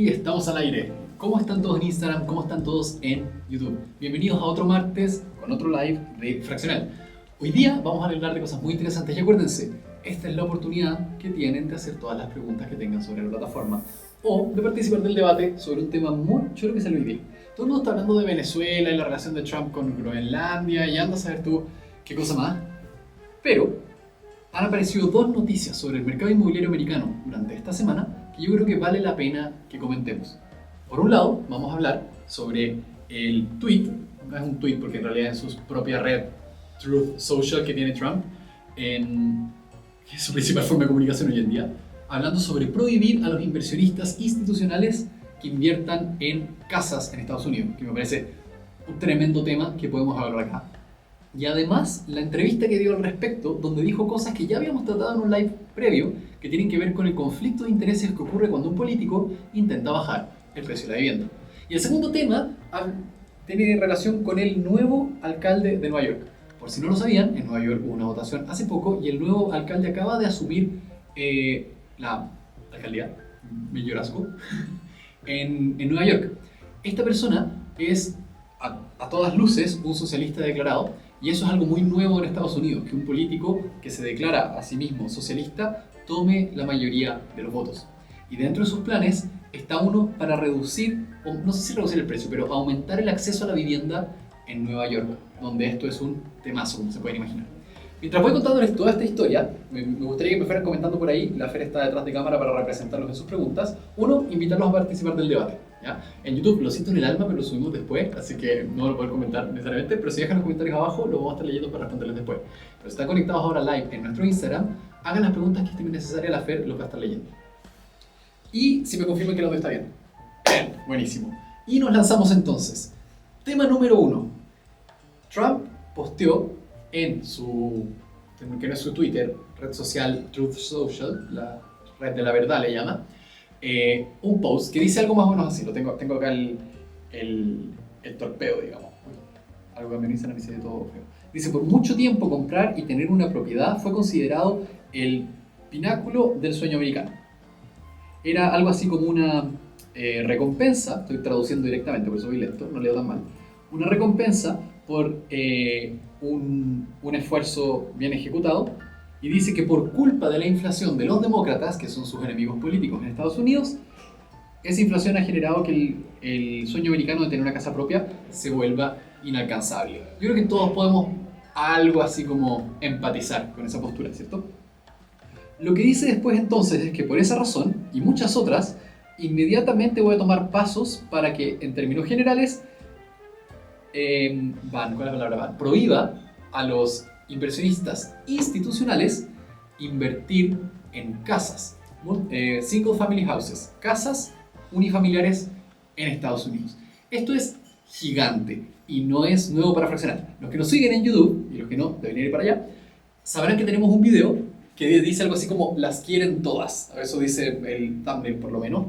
Y estamos al aire. ¿Cómo están todos en Instagram? ¿Cómo están todos en YouTube? Bienvenidos a otro martes con otro live de Fraccional. Hoy día vamos a hablar de cosas muy interesantes y acuérdense, esta es la oportunidad que tienen de hacer todas las preguntas que tengan sobre la plataforma o de participar del debate sobre un tema muy chulo que salió hoy día. Todo el mundo está hablando de Venezuela y la relación de Trump con Groenlandia y anda a saber tú qué cosa más. Pero han aparecido dos noticias sobre el mercado inmobiliario americano durante esta semana que yo creo que vale la pena que comentemos. Por un lado, vamos a hablar sobre el tweet, no es un tweet porque en realidad es su propia red Truth Social que tiene Trump, que es su principal forma de comunicación hoy en día, hablando sobre prohibir a los inversionistas institucionales que inviertan en casas en Estados Unidos, que me parece un tremendo tema que podemos hablar acá. Y además, la entrevista que dio al respecto, donde dijo cosas que ya habíamos tratado en un live previo, que tienen que ver con el conflicto de intereses que ocurre cuando un político intenta bajar el precio de la vivienda. Y el segundo tema tiene relación con el nuevo alcalde de Nueva York. Por si no lo sabían, en Nueva York hubo una votación hace poco y el nuevo alcalde acaba de asumir la alcaldía, mayorazgo, en Nueva York. Esta persona es a todas luces un socialista declarado. Y eso es algo muy nuevo en Estados Unidos, que un político que se declara a sí mismo socialista tome la mayoría de los votos. Y dentro de sus planes está uno para reducir, o no sé si reducir el precio, pero aumentar el acceso a la vivienda en Nueva York, donde esto es un temazo, como se pueden imaginar. Mientras voy contándoles toda esta historia, me gustaría que me fueran comentando por ahí. La Fer está detrás de cámara para representarlos en sus preguntas. Uno, invitarlos a participar del debate. ¿Ya? En YouTube lo siento en el alma, pero lo subimos después, así que no lo puedo comentar necesariamente, pero si dejan los comentarios abajo, lo vamos a estar leyendo para responderles después. Pero si están conectados ahora live en nuestro Instagram, hagan las preguntas que estimen necesarias, la Fer los va a estar leyendo. Y si me confirman que el audio está bien. Bien, buenísimo. Y nos lanzamos entonces. Tema número 1. Trump posteó en que no es su Twitter, red social Truth Social, la red de la verdad le llama, un post que dice algo más o menos así. Tengo acá el torpeo, digamos. Algo que me dicen a mí se ve todo feo. Dice: por mucho tiempo comprar y tener una propiedad fue considerado el pináculo del sueño americano. Era algo así como una recompensa, estoy traduciendo directamente por eso voy lento, no leo tan mal, una recompensa por un esfuerzo bien ejecutado. Y dice que por culpa de la inflación de los demócratas, que son sus enemigos políticos en Estados Unidos, esa inflación ha generado que el sueño americano de tener una casa propia se vuelva inalcanzable. Yo creo que todos podemos algo así como empatizar con esa postura, ¿cierto? Lo que dice después entonces es que por esa razón y muchas otras, inmediatamente voy a tomar pasos para que, en términos generales, prohíba a los inversionistas institucionales invertir en casas, single family houses, casas unifamiliares en Estados Unidos. Esto es gigante y no es nuevo para Fraccional. Los que nos siguen en YouTube y los que no deben ir para allá sabrán que tenemos un video que dice algo así como las quieren todas, eso dice el thumbnail por lo menos,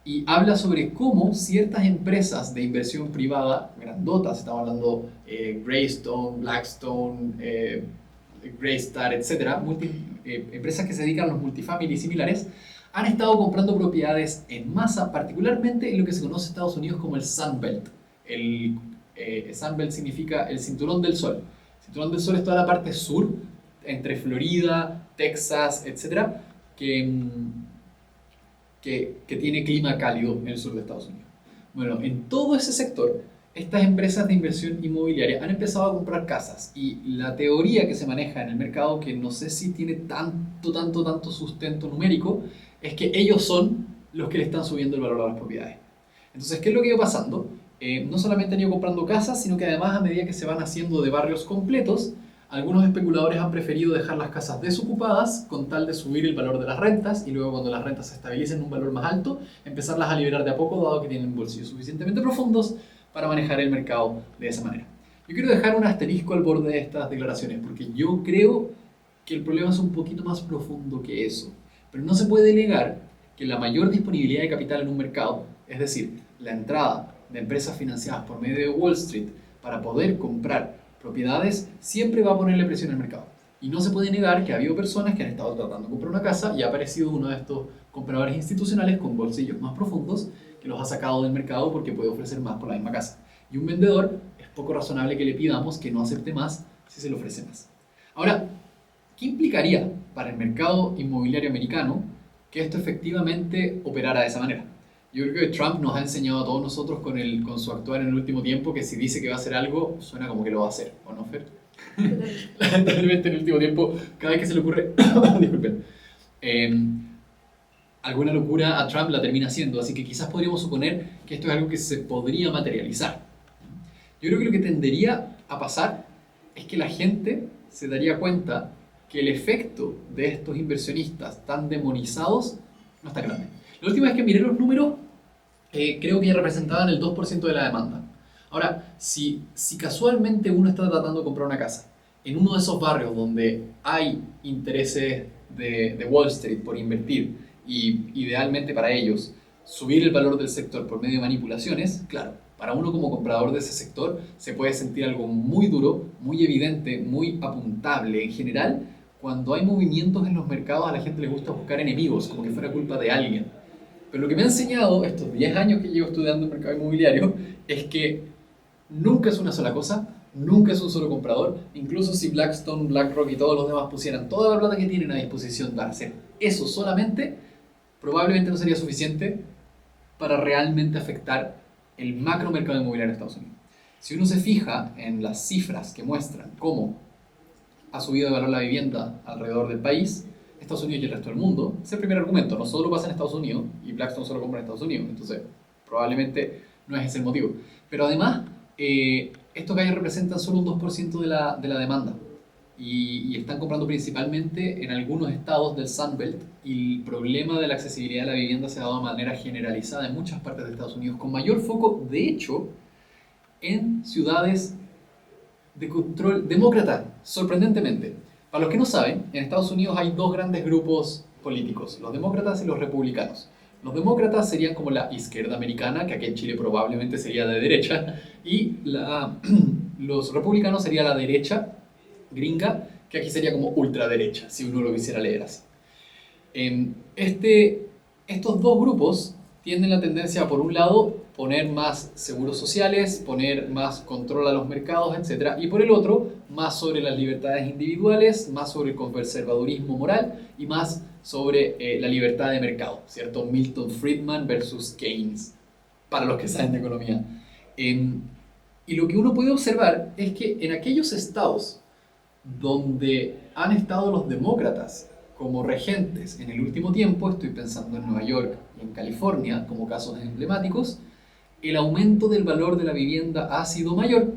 y habla sobre cómo ciertas empresas de inversión privada grandotas, estamos hablando Greystone, Blackstone, Greystar, etc., empresas que se dedican a los multifamily y similares, han estado comprando propiedades en masa, particularmente en lo que se conoce en Estados Unidos como el Sun Belt. El Sun Belt significa el cinturón del sol. El cinturón del sol es toda la parte sur, entre Florida, Texas, etc., que tiene clima cálido en el sur de Estados Unidos. Bueno, en todo ese sector, estas empresas de inversión inmobiliaria han empezado a comprar casas y la teoría que se maneja en el mercado, que no sé si tiene tanto sustento numérico, es que ellos son los que le están subiendo el valor a las propiedades. Entonces, ¿qué es lo que iba pasando? No solamente han ido comprando casas, sino que además, a medida que se van haciendo de barrios completos, algunos especuladores han preferido dejar las casas desocupadas con tal de subir el valor de las rentas y luego, cuando las rentas se estabilicen en un valor más alto, empezarlas a liberar de a poco, dado que tienen bolsillos suficientemente profundos para manejar el mercado de esa manera. Yo quiero dejar un asterisco al borde de estas declaraciones porque yo creo que el problema es un poquito más profundo que eso. Pero no se puede negar que la mayor disponibilidad de capital en un mercado, es decir, la entrada de empresas financiadas por medio de Wall Street para poder comprar propiedades, siempre va a ponerle presión al mercado. Y no se puede negar que ha habido personas que han estado tratando de comprar una casa y ha aparecido uno de estos compradores institucionales con bolsillos más profundos que los ha sacado del mercado porque puede ofrecer más por la misma casa. Y un vendedor es poco razonable que le pidamos que no acepte más si se le ofrece más. Ahora, ¿qué implicaría para el mercado inmobiliario americano que esto efectivamente operara de esa manera? Yo creo que Trump nos ha enseñado a todos nosotros con su actuar en el último tiempo que si dice que va a hacer algo, suena como que lo va a hacer, ¿o no, Fer? Lamentablemente en el último tiempo, cada vez que se le ocurre, disculpen, alguna locura a Trump la termina haciendo, así que quizás podríamos suponer que esto es algo que se podría materializar. Yo creo que lo que tendería a pasar es que la gente se daría cuenta que el efecto de estos inversionistas tan demonizados no está grande. La última vez que miré los números, creo que ya representaban el 2% de la demanda. Ahora, si casualmente uno está tratando de comprar una casa en uno de esos barrios donde hay intereses de Wall Street por invertir y idealmente para ellos subir el valor del sector por medio de manipulaciones, claro, para uno como comprador de ese sector se puede sentir algo muy duro, muy evidente, muy apuntable. En general, cuando hay movimientos en los mercados a la gente le gusta buscar enemigos, como que fuera culpa de alguien. Pero lo que me ha enseñado estos 10 años que llevo estudiando el mercado inmobiliario es que nunca es una sola cosa, nunca es un solo comprador. Incluso si Blackstone, BlackRock y todos los demás pusieran toda la plata que tienen a disposición para hacer eso solamente, probablemente no sería suficiente para realmente afectar el macro mercado inmobiliario de Estados Unidos. Si uno se fija en las cifras que muestran cómo ha subido de valor la vivienda alrededor del país, Estados Unidos y el resto del mundo, es el primer argumento. No solo pasa en Estados Unidos y Blackstone solo compra en Estados Unidos, entonces probablemente no es ese el motivo. Pero además, estos gallos representan solo un 2% de la demanda y están comprando principalmente en algunos estados del Sunbelt y el problema de la accesibilidad a la vivienda se ha dado de manera generalizada en muchas partes de Estados Unidos, con mayor foco, de hecho, en ciudades de control demócrata, sorprendentemente. Para los que no saben, en Estados Unidos hay dos grandes grupos políticos, los demócratas y los republicanos. Los demócratas serían como la izquierda americana, que aquí en Chile probablemente sería de derecha, y los republicanos sería la derecha gringa, que aquí sería como ultraderecha, si uno lo quisiera leer así. Estos dos grupos tienen la tendencia a, por un lado, poner más seguros sociales, poner más control a los mercados, etc. Y por el otro, más sobre las libertades individuales, más sobre el conservadurismo moral y más sobre la libertad de mercado, ¿cierto? Milton Friedman versus Keynes, para los que saben de economía. Y lo que uno puede observar es que en aquellos estados donde han estado los demócratas como regentes en el último tiempo, estoy pensando en Nueva York y en California como casos emblemáticos, el aumento del valor de la vivienda ha sido mayor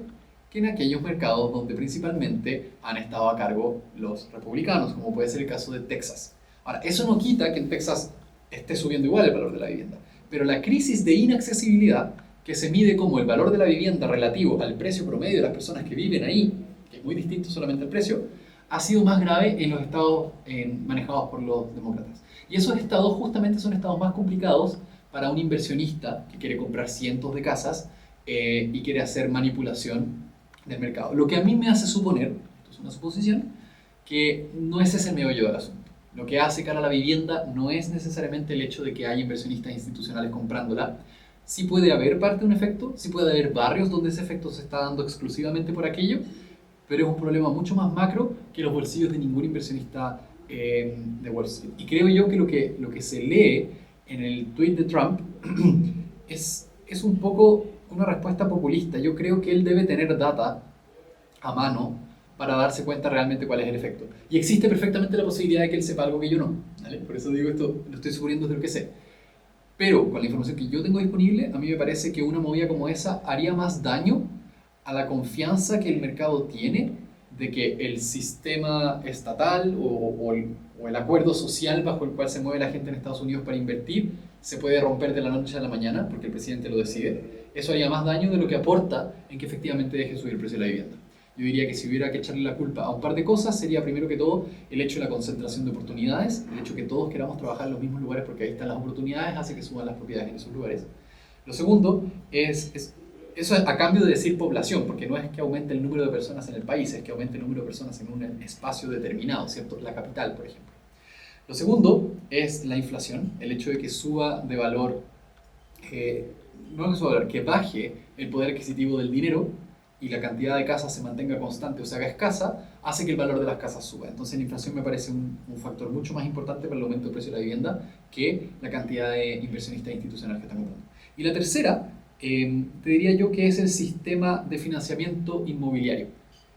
que en aquellos mercados donde principalmente han estado a cargo los republicanos, como puede ser el caso de Texas. Ahora, eso no quita que en Texas esté subiendo igual el valor de la vivienda, pero la crisis de inaccesibilidad, que se mide como el valor de la vivienda relativo al precio promedio de las personas que viven ahí, que es muy distinto solamente al precio, ha sido más grave en los estados manejados por los demócratas. Y esos estados justamente son estados más complicados para un inversionista que quiere comprar cientos de casas y quiere hacer manipulación del mercado. Lo que a mí me hace suponer, esto es una suposición, que no es ese el meollo del asunto. Lo que hace cara a la vivienda no es necesariamente el hecho de que haya inversionistas institucionales comprándola. Sí puede haber parte de un efecto, sí puede haber barrios donde ese efecto se está dando exclusivamente por aquello, pero es un problema mucho más macro que los bolsillos de ningún inversionista de Wall Street. Y creo yo que lo que se lee en el tweet de Trump es un poco una respuesta populista. Yo creo que él debe tener data a mano para darse cuenta realmente cuál es el efecto. Y existe perfectamente la posibilidad de que él sepa algo que yo no, ¿vale? Por eso digo esto, lo estoy suponiendo desde lo que sé. Pero con la información que yo tengo disponible, a mí me parece que una movida como esa haría más daño a la confianza que el mercado tiene de que el sistema estatal o el acuerdo social bajo el cual se mueve la gente en Estados Unidos para invertir se puede romper de la noche a la mañana porque el presidente lo decide. Eso haría más daño de lo que aporta en que efectivamente deje subir el precio de la vivienda. Yo diría que si hubiera que echarle la culpa a un par de cosas, sería primero que todo el hecho de la concentración de oportunidades, el hecho de que todos queramos trabajar en los mismos lugares porque ahí están las oportunidades, hace que suban las propiedades en esos lugares. Lo segundo es eso a cambio de decir población, porque no es que aumente el número de personas en el país, es que aumente el número de personas en un espacio determinado, ¿cierto? La capital, por ejemplo. Lo segundo es la inflación, el hecho de que suba de valor no es dólar, que baje el poder adquisitivo del dinero y la cantidad de casas se mantenga constante o se haga escasa, hace que el valor de las casas suba. Entonces la inflación me parece un factor mucho más importante para el aumento del precio de la vivienda que la cantidad de inversionistas institucionales que están comprando. Y la tercera, te diría yo que es el sistema de financiamiento inmobiliario.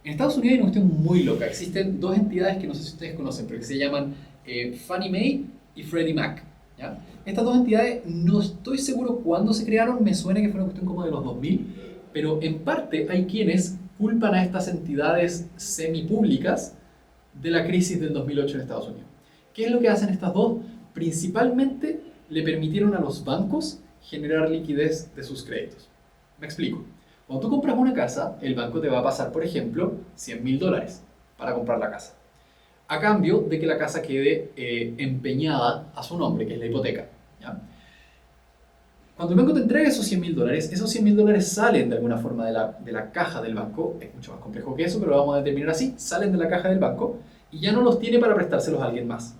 En Estados Unidos hay una cuestión muy loca. Existen dos entidades que no sé si ustedes conocen, pero que se llaman Fannie Mae y Freddie Mac. ¿Ya? Estas dos entidades no estoy seguro cuándo se crearon, me suena que fue una cuestión como de los 2000, pero en parte hay quienes culpan a estas entidades semipúblicas de la crisis del 2008 en Estados Unidos. ¿Qué es lo que hacen estas dos? Principalmente le permitieron a los bancos generar liquidez de sus créditos. Me explico. Cuando tú compras una casa, el banco te va a pasar, por ejemplo, $100.000 para comprar la casa, a cambio de que la casa quede empeñada a su nombre, que es la hipoteca. ¿Ya? Cuando el banco te entrega esos $100.000, esos $100.000 salen de alguna forma de la caja del banco. Es mucho más complejo que eso, pero lo vamos a determinar así. Salen de la caja del banco y ya no los tiene para prestárselos a alguien más.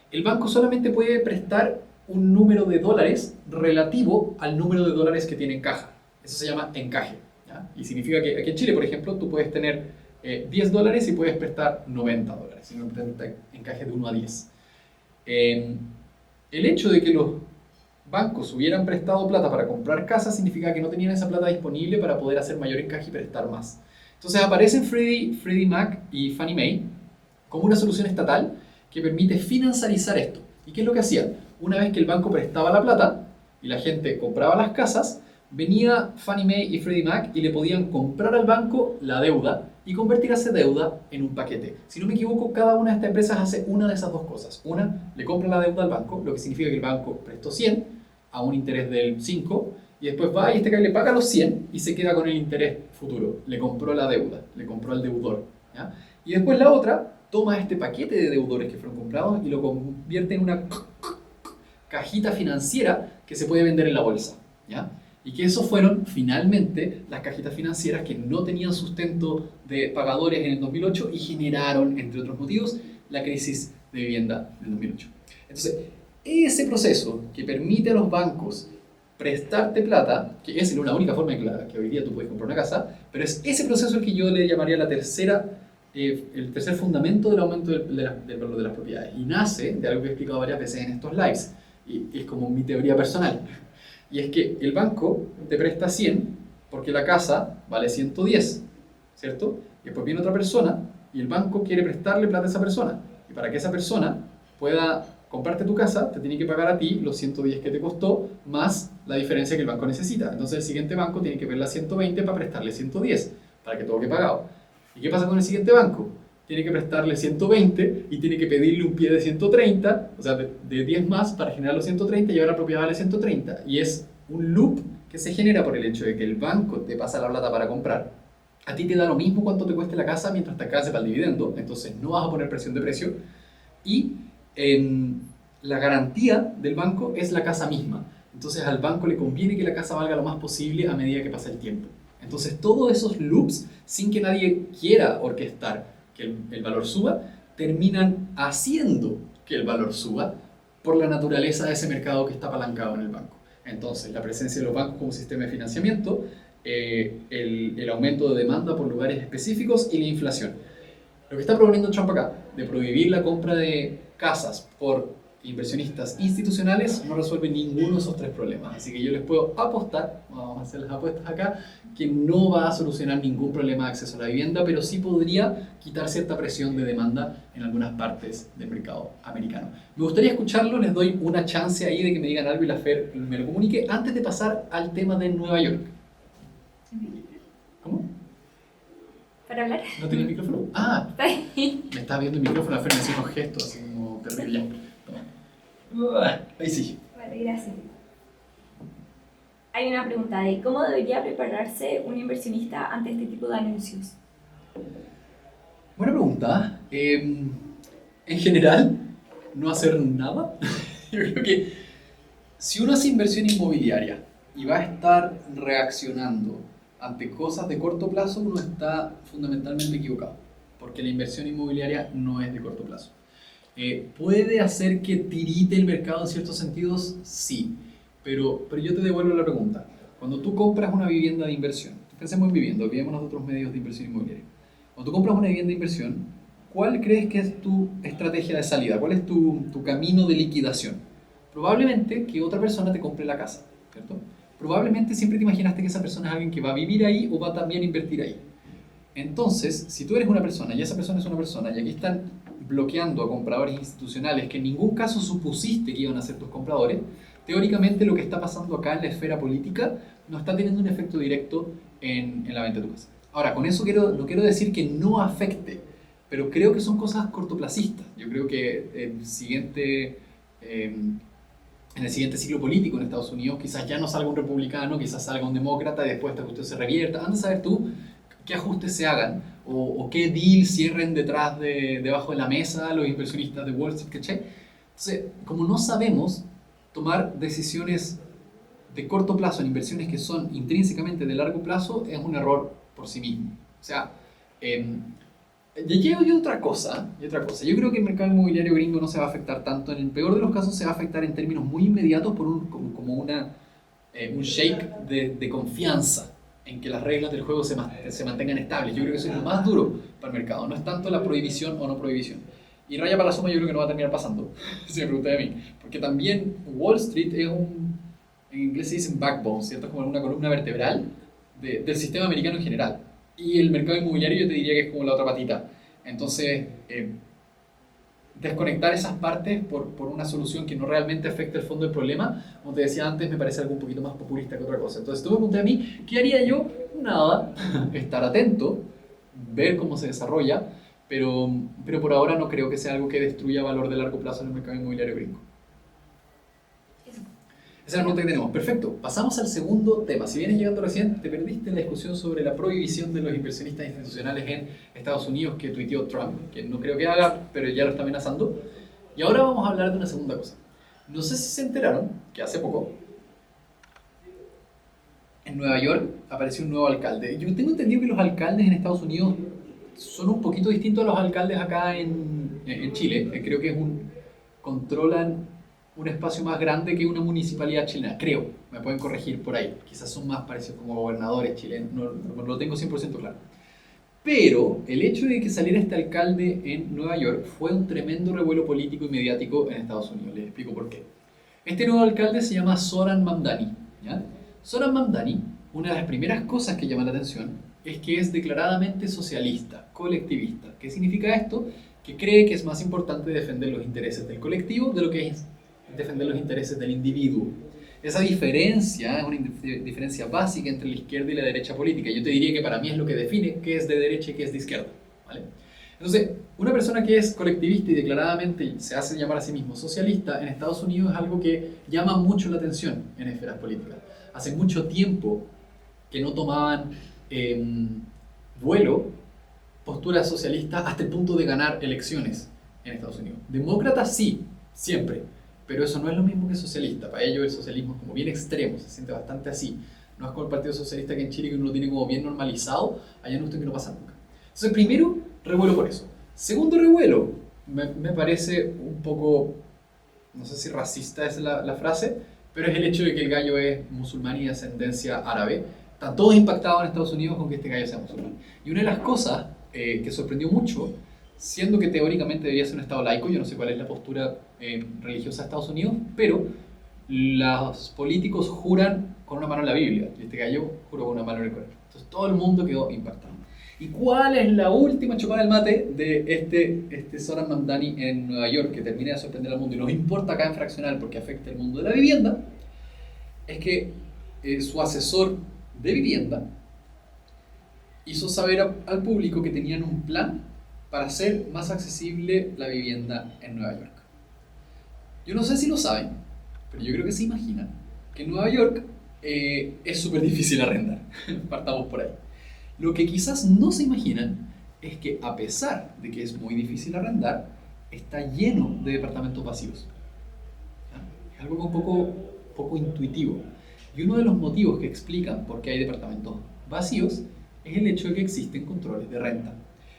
El banco solamente puede prestar un número de dólares relativo al número de dólares que tiene en caja. Eso se llama encaje. ¿Ya? Y significa que aquí en Chile, por ejemplo, tú puedes tener $10 y puedes prestar $90, si no encaje de 1 a 10. El hecho de que los bancos hubieran prestado plata para comprar casas significa que no tenían esa plata disponible para poder hacer mayor encaje y prestar más. Entonces aparecen Freddie Mac y Fannie Mae como una solución estatal que permite financiarizar esto. ¿Y qué es lo que hacían? Una vez que el banco prestaba la plata y la gente compraba las casas, venía Fannie Mae y Freddie Mac y le podían comprar al banco la deuda y convertir esa deuda en un paquete. Si no me equivoco, cada una de estas empresas hace una de esas dos cosas. Una, le compra la deuda al banco, lo que significa que el banco prestó 100 a un interés del 5 y después va y le paga los 100 y se queda con el interés futuro. Le compró la deuda, le compró al deudor. ¿Ya? Y después la otra toma este paquete de deudores que fueron comprados y lo convierte en una cajita financiera que se puede vender en la bolsa. ¿Ya? Y que esos fueron finalmente las cajitas financieras que no tenían sustento de pagadores en el 2008 y generaron, entre otros motivos, la crisis de vivienda del 2008. Entonces, ese proceso que permite a los bancos prestarte plata, que es la única forma en que hoy día tú puedes comprar una casa, pero es ese proceso el que yo le llamaría el tercer fundamento del aumento del valor de las propiedades. Y nace de algo que he explicado varias veces en estos lives, y es como mi teoría personal. Y es que el banco te presta 100 porque la casa vale 110, ¿cierto? Y después viene otra persona y el banco quiere prestarle plata a esa persona. Y para que esa persona pueda comprarte tu casa, te tiene que pagar a ti los 110 que te costó, más la diferencia que el banco necesita. Entonces el siguiente banco tiene que ver las 120 para prestarle 110, para que todo quede pagado. ¿Y qué pasa con el siguiente banco? Tiene que prestarle 120 y tiene que pedirle un pie de 130, o sea, de 10 más para generar los 130 y ahora la propiedad vale 130. Y es un loop que se genera por el hecho de que el banco te pasa la plata para comprar. A ti te da lo mismo cuánto te cueste la casa mientras te alcance para el dividendo, entonces no vas a poner presión de precio. Y la garantía del banco es la casa misma. Entonces al banco le conviene que la casa valga lo más posible a medida que pasa el tiempo. Entonces todos esos loops, sin que nadie quiera orquestar que el valor suba, terminan haciendo que el valor suba por la naturaleza de ese mercado que está apalancado en el banco. Entonces, la presencia de los bancos como sistema de financiamiento, el aumento de demanda por lugares específicos y la inflación. Lo que está proponiendo Trump acá, de prohibir la compra de casas por inversionistas institucionales, no resuelve ninguno de esos tres problemas. Así que yo les puedo apostar, vamos a hacer las apuestas acá, que no va a solucionar ningún problema de acceso a la vivienda, pero sí podría quitar cierta presión de demanda en algunas partes del mercado americano. Me gustaría escucharlo, les doy una chance ahí de que me digan algo y la Fer me lo comunique antes de pasar al tema de Nueva York. ¿Cómo? ¿Para hablar? ¿No tiene el micrófono? Ah, me estaba viendo el micrófono, la Fer me hacía unos gestos así como terrible. Ahí sí. Vale, gracias. Hay una pregunta de ¿cómo debería prepararse un inversionista ante este tipo de anuncios? Buena pregunta. En general, no hacer nada. Yo creo que si uno hace inversión inmobiliaria y va a estar reaccionando ante cosas de corto plazo, uno está fundamentalmente equivocado, porque la inversión inmobiliaria no es de corto plazo. ¿Puede hacer que tirite el mercado en ciertos sentidos? Sí, pero yo te devuelvo la pregunta. Cuando tú compras una vivienda de inversión, pensemos en vivienda, olvidémonos de otros medios de inversión inmobiliaria. Cuando tú compras una vivienda de inversión, ¿cuál crees que es tu estrategia de salida? ¿Cuál es tu camino de liquidación? Probablemente que otra persona te compre la casa, ¿cierto? Probablemente siempre te imaginaste que esa persona es alguien que va a vivir ahí o va también a invertir ahí. Entonces, si tú eres una persona y esa persona es una persona y aquí están bloqueando a compradores institucionales que en ningún caso supusiste que iban a ser tus compradores, teóricamente lo que está pasando acá en la esfera política no está teniendo un efecto directo en la venta de tu casa. Ahora, con eso no quiero decir que no afecte, pero creo que son cosas cortoplacistas. Yo creo que en el siguiente ciclo político en Estados Unidos quizás ya no salga un republicano, quizás salga un demócrata y después esta cuestión se revierta. Anda a saber tú qué ajustes se hagan o qué deal cierren debajo de la mesa los inversionistas de Wall Street, ¿cachai? Entonces, como no sabemos tomar decisiones de corto plazo en inversiones que son intrínsecamente de largo plazo, es un error por sí mismo. O sea, y otra cosa. Yo creo que el mercado inmobiliario gringo no se va a afectar tanto. En el peor de los casos se va a afectar en términos muy inmediatos por un shake de confianza en que las reglas del juego se mantengan estables. Yo creo que eso es lo más duro para el mercado. No es tanto la prohibición o no prohibición. Y raya para la suma yo creo que no va a terminar pasando, si me preguntan a mí. Porque también Wall Street es en inglés se dice backbone, ¿cierto? Es como una columna vertebral del sistema americano en general. Y el mercado inmobiliario yo te diría que es como la otra patita. Entonces, desconectar esas partes por una solución que no realmente afecte el fondo del problema, como te decía antes, me parece algo un poquito más populista que otra cosa. Entonces, tú me preguntas a mí, ¿qué haría yo? Nada, estar atento, ver cómo se desarrolla, pero por ahora no creo que sea algo que destruya valor de largo plazo en el mercado inmobiliario gringo. Esa es la pregunta que tenemos. Perfecto. Pasamos al segundo tema. Si vienes llegando recién, te perdiste la discusión sobre la prohibición de los inversionistas institucionales en Estados Unidos que tuiteó Trump, que no creo que haga, pero ya lo está amenazando. Y ahora vamos a hablar de una segunda cosa. No sé si se enteraron que hace poco en Nueva York apareció un nuevo alcalde. Yo tengo entendido que los alcaldes en Estados Unidos son un poquito distintos a los alcaldes acá en Chile. Creo que controlan un espacio más grande que una municipalidad chilena, creo, me pueden corregir por ahí, quizás son más parecidos como gobernadores chilenos, no lo tengo 100% claro. Pero el hecho de que saliera este alcalde en Nueva York fue un tremendo revuelo político y mediático en Estados Unidos, les explico por qué. Este nuevo alcalde se llama Zoran Mamdani, ¿ya? Zoran Mamdani, una de las primeras cosas que llama la atención es que es declaradamente socialista, colectivista. ¿Qué significa esto? Que cree que es más importante defender los intereses del colectivo de lo que es defender los intereses del individuo. Esa diferencia es una diferencia básica entre la izquierda y la derecha política. Yo te diría que para mí es lo que define qué es de derecha y qué es de izquierda, ¿vale? Entonces, una persona que es colectivista y declaradamente se hace llamar a sí mismo socialista en Estados Unidos es algo que llama mucho la atención en esferas políticas. Hace mucho tiempo que no tomaban vuelo posturas socialistas hasta el punto de ganar elecciones en Estados Unidos. Demócratas sí, siempre. Pero eso no es lo mismo que socialista. Para ellos el socialismo es como bien extremo, se siente bastante así. No es como el Partido Socialista que en Chile que uno lo tiene como bien normalizado, allá no que no pasa nunca. Entonces, primero, revuelo por eso. Segundo revuelo, me parece un poco, no sé si racista es la frase, pero es el hecho de que el gallo es musulmán y de ascendencia árabe. Están todos impactados en Estados Unidos con que este gallo sea musulmán. Y una de las cosas que sorprendió mucho, siendo que teóricamente debería ser un estado laico, yo no sé cuál es la postura religiosa de Estados Unidos, pero los políticos juran con una mano en la Biblia, y este gallo juró con una mano en el Corán. Entonces todo el mundo quedó impactado. ¿Y cuál es la última chopada del mate de este Zoran Mamdani en Nueva York, que termina de sorprender al mundo y nos importa acá en Fraccional porque afecta el mundo de la vivienda? Es que su asesor de vivienda hizo saber al público que tenían un plan para hacer más accesible la vivienda en Nueva York. Yo no sé si lo saben, pero yo creo que se imaginan que en Nueva York es súper difícil arrendar. Partamos por ahí. Lo que quizás no se imaginan es que a pesar de que es muy difícil arrendar, está lleno de departamentos vacíos. ¿Ya? Es algo un poco intuitivo. Y uno de los motivos que explican por qué hay departamentos vacíos es el hecho de que existen controles de renta.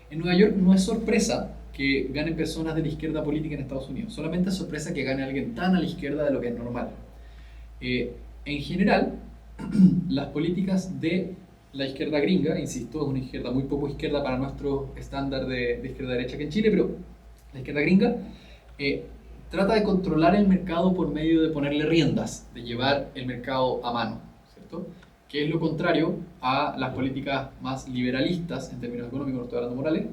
En Nueva York no es sorpresa que ganen personas de la izquierda política en Estados Unidos, solamente es sorpresa que gane alguien tan a la izquierda de lo que es normal. En general, las políticas de la izquierda gringa, insisto, es una izquierda muy poco izquierda para nuestro estándar de izquierda-derecha que en Chile, pero la izquierda gringa trata de controlar el mercado por medio de ponerle riendas, de llevar el mercado a mano, ¿cierto? Que es lo contrario a las políticas más liberalistas, en términos económicos, no estoy hablando morales,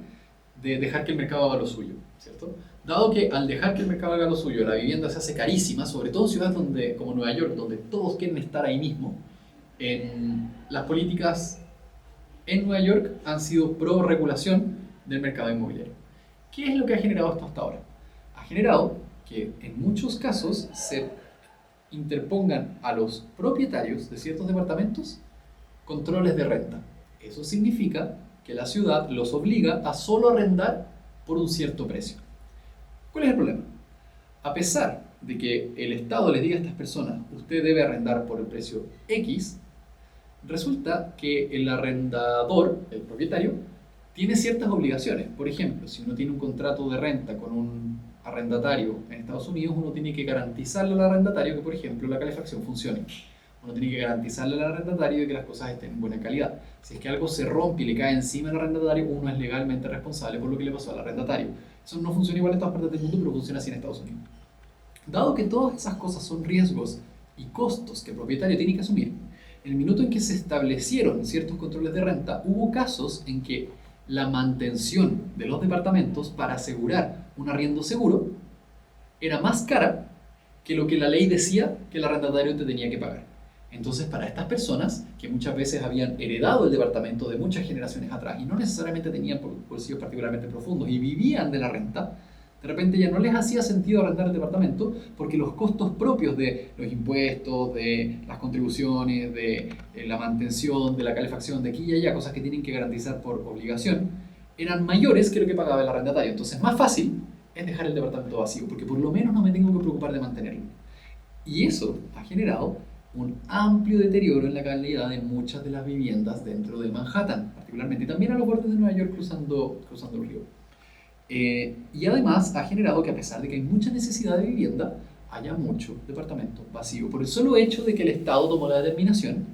de dejar que el mercado haga lo suyo, ¿cierto? Dado que al dejar que el mercado haga lo suyo, la vivienda se hace carísima, sobre todo en ciudades donde, como Nueva York, donde todos quieren estar ahí mismo, las políticas en Nueva York han sido pro regulación del mercado inmobiliario. ¿Qué es lo que ha generado esto hasta ahora? Ha generado que en muchos casos se interpongan a los propietarios de ciertos departamentos controles de renta. Eso significa que la ciudad los obliga a solo arrendar por un cierto precio. ¿Cuál es el problema? A pesar de que el Estado les diga a estas personas, usted debe arrendar por el precio X, resulta que el arrendador, el propietario, tiene ciertas obligaciones. Por ejemplo, si uno tiene un contrato de renta con un arrendatario en Estados Unidos, uno tiene que garantizarle al arrendatario que, por ejemplo, la calefacción funcione. Uno tiene que garantizarle al arrendatario de que las cosas estén en buena calidad. Si es que algo se rompe y le cae encima al arrendatario, uno es legalmente responsable por lo que le pasó al arrendatario. Eso no funciona igual en todas partes del mundo, pero funciona así en Estados Unidos. Dado que todas esas cosas son riesgos y costos que el propietario tiene que asumir, en el minuto en que se establecieron ciertos controles de renta, hubo casos en que la mantención de los departamentos para asegurar un arriendo seguro era más cara que lo que la ley decía que el arrendatario te tenía que pagar. Entonces, para estas personas, que muchas veces habían heredado el departamento de muchas generaciones atrás y no necesariamente tenían bolsillos particularmente profundos y vivían de la renta, de repente ya no les hacía sentido arrendar el departamento porque los costos propios de los impuestos, de las contribuciones, de la mantención, de la calefacción, de aquí y allá, cosas que tienen que garantizar por obligación, eran mayores que lo que pagaba el arrendatario. Entonces, más fácil es dejar el departamento vacío porque por lo menos no me tengo que preocupar de mantenerlo. Y eso ha generado un amplio deterioro en la calidad de muchas de las viviendas dentro de Manhattan, particularmente, y también a los bordes de Nueva York cruzando el río. Y además ha generado que a pesar de que hay mucha necesidad de vivienda, haya mucho departamento vacío, por el solo hecho de que el Estado tomó la determinación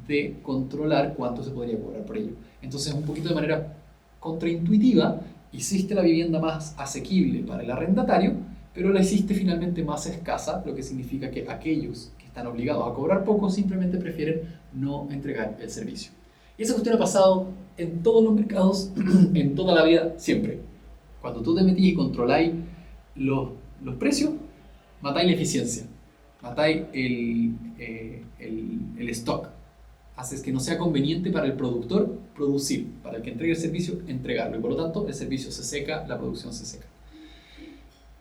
de controlar cuánto se podría cobrar por ello. Entonces, un poquito de manera contraintuitiva, hiciste la vivienda más asequible para el arrendatario, pero la hiciste finalmente más escasa, lo que significa que aquellos que están obligados a cobrar poco simplemente prefieren no entregar el servicio. Y esa cuestión ha pasado en todos los mercados, en toda la vida, siempre. Cuando tú te metís y controláis los precios, matáis la eficiencia, matáis el stock. Haces que no sea conveniente para el productor producir, para el que entregue el servicio, entregarlo. Y por lo tanto, el servicio se seca, la producción se seca.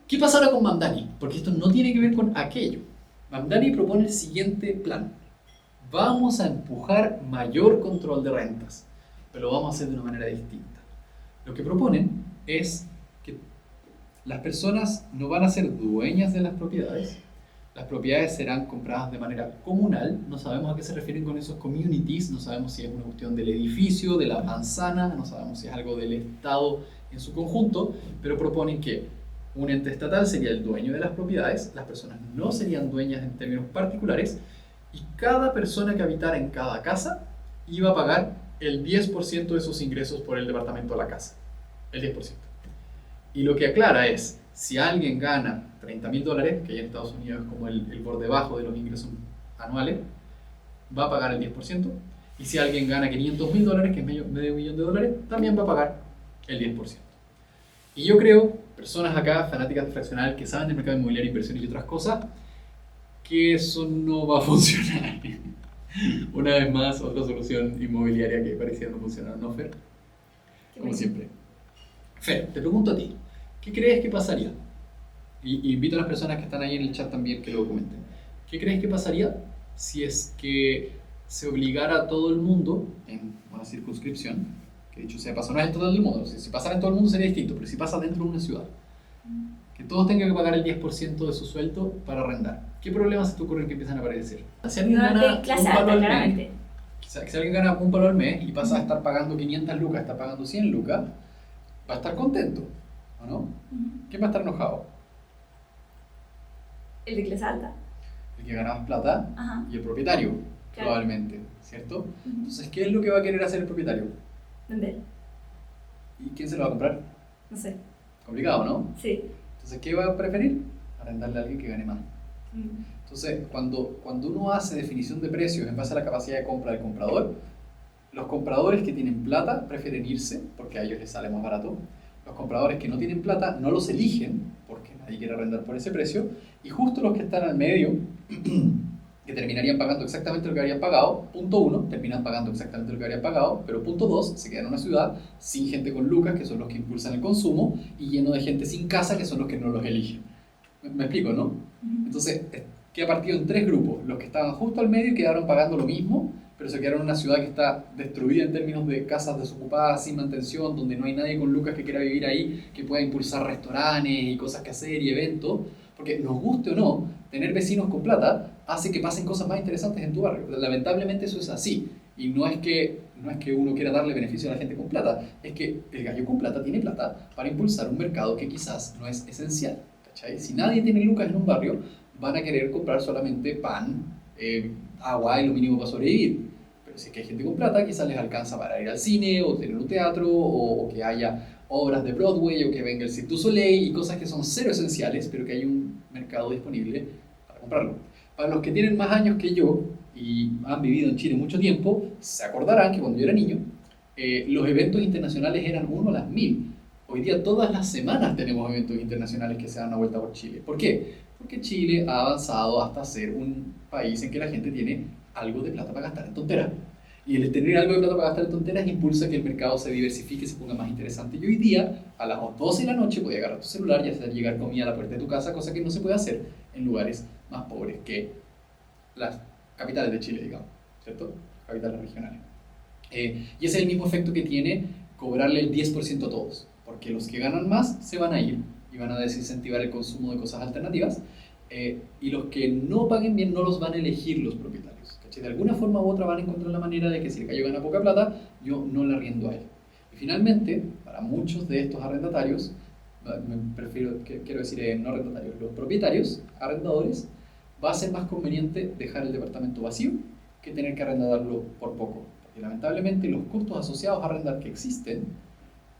¿Qué pasa ahora con Mamdani? Porque esto no tiene que ver con aquello. Mamdani propone el siguiente plan. Vamos a empujar mayor control de rentas, pero lo vamos a hacer de una manera distinta. Lo que proponen es que las personas no van a ser dueñas de las propiedades. Las propiedades serán compradas de manera comunal. No sabemos a qué se refieren con esos communities. No sabemos si es una cuestión del edificio, de la manzana. No sabemos si es algo del Estado en su conjunto. Pero proponen que un ente estatal sería el dueño de las propiedades. Las personas no serían dueñas en términos particulares. Y cada persona que habitara en cada casa iba a pagar el 10% de sus ingresos por el departamento de la casa. El 10%. Y lo que aclara es, si alguien gana $30,000, que ya en Estados Unidos es como el por debajo de los ingresos anuales, va a pagar el 10%. Y si alguien gana $500,000, que es medio millón de dólares, también va a pagar el 10%. Y yo creo, personas acá, fanáticas de Fraccional, que saben del mercado inmobiliario, inversiones y otras cosas, que eso no va a funcionar. Una vez más, otra solución inmobiliaria que parecía no funcionar, ¿no, Fer? Como siempre. Fer, te pregunto a ti, ¿qué crees que pasaría? Y invito a las personas que están ahí en el chat también que lo comenten. ¿Qué crees que pasaría si es que se obligara a todo el mundo en una circunscripción, que dicho sea paso, no es en todo el mundo, si pasara en todo el mundo sería distinto, pero si pasa dentro de una ciudad, que todos tengan que pagar el 10% de su sueldo para arrendar? ¿Qué problemas se te ocurren que empiezan a aparecer? Si alguien gana un palo al mes, si alguien gana un palo al mes y pasa a estar pagando 500 lucas, está pagando 100 lucas, va a estar contento, ¿o no? ¿Quién va a estar enojado? El de clase alta. El el que gana más plata Ajá, y el propietario, claro. probablemente, ¿cierto? Ujú. Entonces, ¿qué es lo que va a querer hacer el propietario? ¿Vender? ¿Y quién se lo va a comprar? No sé. Complicado, ¿no? Sí. Entonces, ¿qué va a preferir? Arrendarle a alguien que gane más. Mm. Entonces, cuando uno hace definición de precios en base a la capacidad de compra del comprador, los compradores que tienen plata prefieren irse porque a ellos les sale más barato. Los compradores que no tienen plata no los eligen porque nadie quiere arrendar por ese precio. Y justo los que están al medio, que terminarían pagando exactamente lo que habrían pagado, punto uno, terminan pagando exactamente lo que habrían pagado, pero punto dos, se quedan en una ciudad sin gente con lucas, que son los que impulsan el consumo, y lleno de gente sin casa, que son los que no los eligen. ¿Me explico, no? Ujú. Entonces, queda partido en tres grupos. Los que estaban justo al medio y quedaron pagando lo mismo, pero se quedaron en una ciudad que está destruida en términos de casas desocupadas, sin mantención, donde no hay nadie con lucas que quiera vivir ahí, que pueda impulsar restaurantes y cosas que hacer y eventos. Porque nos guste o no, tener vecinos con plata hace que pasen cosas más interesantes en tu barrio. Lamentablemente eso es así. Y no es que uno quiera darle beneficio a la gente con plata, es que el gallo con plata tiene plata para impulsar un mercado que quizás no es esencial. ¿Cachai? Si nadie tiene lucas en un barrio, van a querer comprar solamente pan, agua y lo mínimo para sobrevivir. Pero si es que hay gente con plata, quizás les alcanza para ir al cine o tener un teatro o que haya obras de Broadway o que venga el Cirque du Soleil y cosas que son cero esenciales, pero que hay un mercado disponible para comprarlo. Para los que tienen más años que yo y han vivido en Chile mucho tiempo, se acordarán que cuando yo era niño, los eventos internacionales eran uno a las mil. Hoy día todas las semanas tenemos eventos internacionales que se dan una vuelta por Chile. ¿Por qué? Porque Chile ha avanzado hasta ser un país en que la gente tiene algo de plata para gastar en tonteras. Y el tener algo de plata para gastar en tonteras impulsa que el mercado se diversifique y se ponga más interesante. Y hoy día, a las 12 de la noche, puedes agarrar tu celular y hacer llegar comida a la puerta de tu casa, cosa que no se puede hacer en lugares más pobres que las capitales de Chile, digamos, ¿cierto? Capitales regionales. Y ese es el mismo efecto que tiene cobrarle el 10% a todos, porque los que ganan más se van a ir y van a desincentivar el consumo de cosas alternativas, y los que no paguen bien no los van a elegir los propietarios. ¿Cachai? De alguna forma u otra van a encontrar la manera de que si el gallo gana poca plata, yo no le arriendo a él. Y finalmente, para muchos de estos arrendatarios, quiero decir no arrendatarios, los propietarios, arrendadores, va a ser más conveniente dejar el departamento vacío que tener que arrendarlo por poco. Porque lamentablemente los costos asociados a arrendar que existen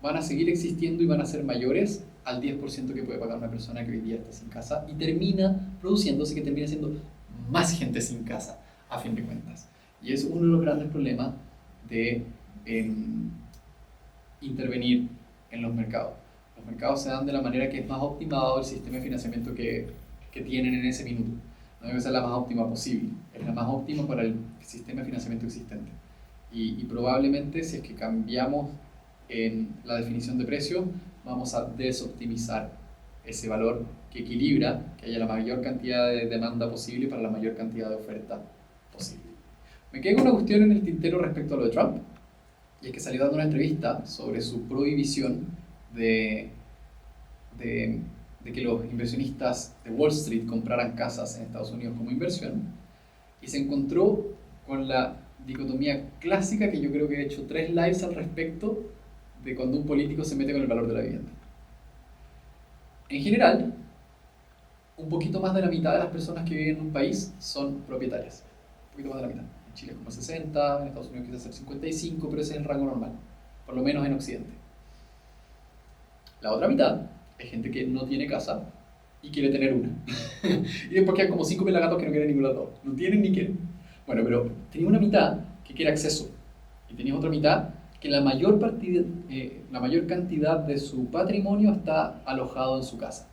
van a seguir existiendo y van a ser mayores al 10% que puede pagar una persona que hoy día está sin casa y termina produciéndose que termina siendo más gente sin casa, a fin de cuentas. Y es uno de los grandes problemas de intervenir en los mercados. Los mercados se dan de la manera que es más optimado el sistema de financiamiento que tienen en ese minuto. No debe ser la más óptima posible, es la más óptima para el sistema de financiamiento existente. Y probablemente si es que cambiamos en la definición de precio, vamos a desoptimizar ese valor que equilibra que haya la mayor cantidad de demanda posible para la mayor cantidad de oferta posible. Me quedé con una cuestión en el tintero respecto a lo de Trump, y es que salió dando una entrevista sobre su prohibición de que los inversionistas de Wall Street compraran casas en Estados Unidos como inversión, y se encontró con la dicotomía clásica que yo creo que he hecho 3 lives al respecto de cuando un político se mete con el valor de la vivienda. En general, un poquito más de la mitad de las personas que viven en un país son propietarias. Un poquito más de la mitad. En Chile es como 60, en Estados Unidos quizás ser 55, pero ese es el rango normal, por lo menos en Occidente. La otra mitad es gente que no tiene casa y quiere tener una. Y después quedan como 5 pelagatos que no quieren ninguna de las dos. No tienen ni quieren. Bueno, pero tenía una mitad que quiere acceso. Y tenías otra mitad que la mayor cantidad de su patrimonio está alojado en su casa.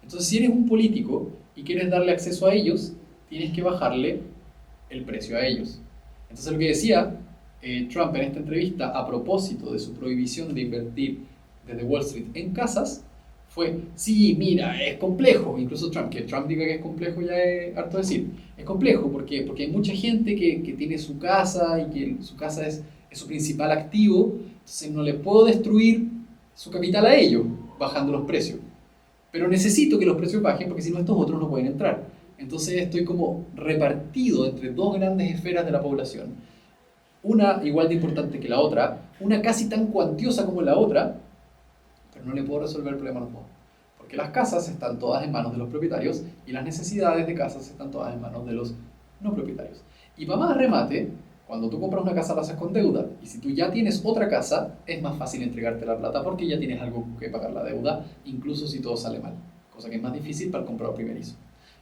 Entonces, si eres un político y quieres darle acceso a ellos, tienes que bajarle el precio a ellos. Entonces, lo que decía Trump en esta entrevista a propósito de su prohibición de invertir desde Wall Street en casas fue, sí, mira, es complejo. Incluso Trump, que Trump diga que es complejo ya es harto decir. Es complejo porque hay mucha gente que tiene su casa y que su casa es su principal activo, entonces no le puedo destruir su capital a ellos bajando los precios. Pero necesito que los precios bajen porque si no estos otros no pueden entrar. Entonces estoy como repartido entre dos grandes esferas de la población, una igual de importante que la otra, una casi tan cuantiosa como la otra, pero no le puedo resolver el problema a los dos. Porque las casas están todas en manos de los propietarios y las necesidades de casas están todas en manos de los no propietarios. Y para más remate, cuando tú compras una casa la haces con deuda, y si tú ya tienes otra casa, es más fácil entregarte la plata porque ya tienes algo que pagar la deuda, incluso si todo sale mal, cosa que es más difícil para el comprador primerizo.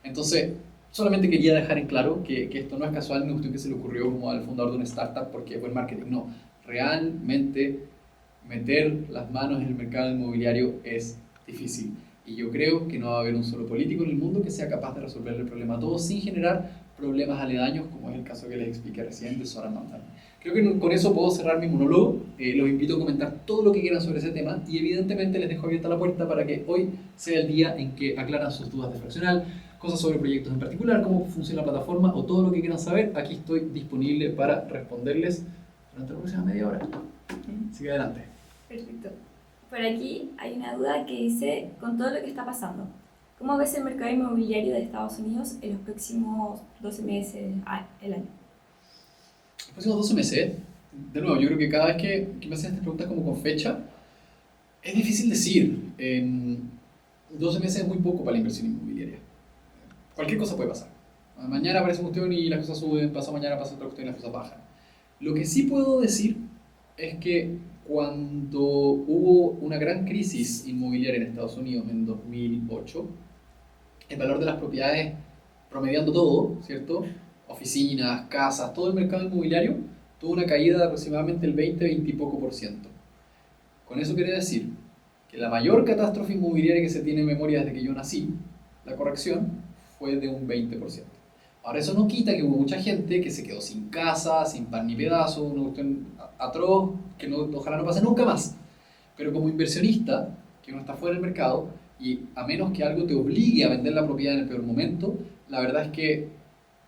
Entonces, solamente quería dejar en claro que esto no es casual, una cuestión que se le ocurrió como al fundador de una startup porque es buen marketing, no. Realmente meter las manos en el mercado inmobiliario es difícil. Y yo creo que no va a haber un solo político en el mundo que sea capaz de resolver el problema a todos sin generar problemas aledaños, como es el caso que les expliqué recién de Zoran Mandan. Creo que con eso puedo cerrar mi monólogo. Los invito a comentar todo lo que quieran sobre ese tema y evidentemente les dejo abierta la puerta para que hoy sea el día en que aclaran sus dudas de fraccional, cosas sobre proyectos en particular, cómo funciona la plataforma o todo lo que quieran saber. Aquí estoy disponible para responderles durante la próxima media hora. Así que adelante. Perfecto. Por aquí hay una duda que dice, con todo lo que está pasando, ¿cómo ves el mercado inmobiliario de Estados Unidos en los próximos 12 meses, el año? Los próximos 12 meses, de nuevo, yo creo que cada vez que me hacen estas preguntas como con fecha, es difícil decir. 12 meses es muy poco para la inversión inmobiliaria. Cualquier cosa puede pasar. Mañana aparece una cuestión y las cosas suben, pasa mañana pasa otra cuestión y las cosas bajan. Lo que sí puedo decir es que cuando hubo una gran crisis inmobiliaria en Estados Unidos en 2008, el valor de las propiedades, promediando todo, ¿cierto? Oficinas, casas, todo el mercado inmobiliario, tuvo una caída de aproximadamente el 20 y poco por ciento. Con eso quiere decir que la mayor catástrofe inmobiliaria que se tiene en memoria desde que yo nací, la corrección, fue de un 20%. Ahora eso no quita que hubo mucha gente que se quedó sin casa, sin pan ni pedazo, una cuestión atroz, que no, ojalá no pase nunca más. Pero como inversionista, que uno está fuera del mercado, y a menos que algo te obligue a vender la propiedad en el peor momento, la verdad es que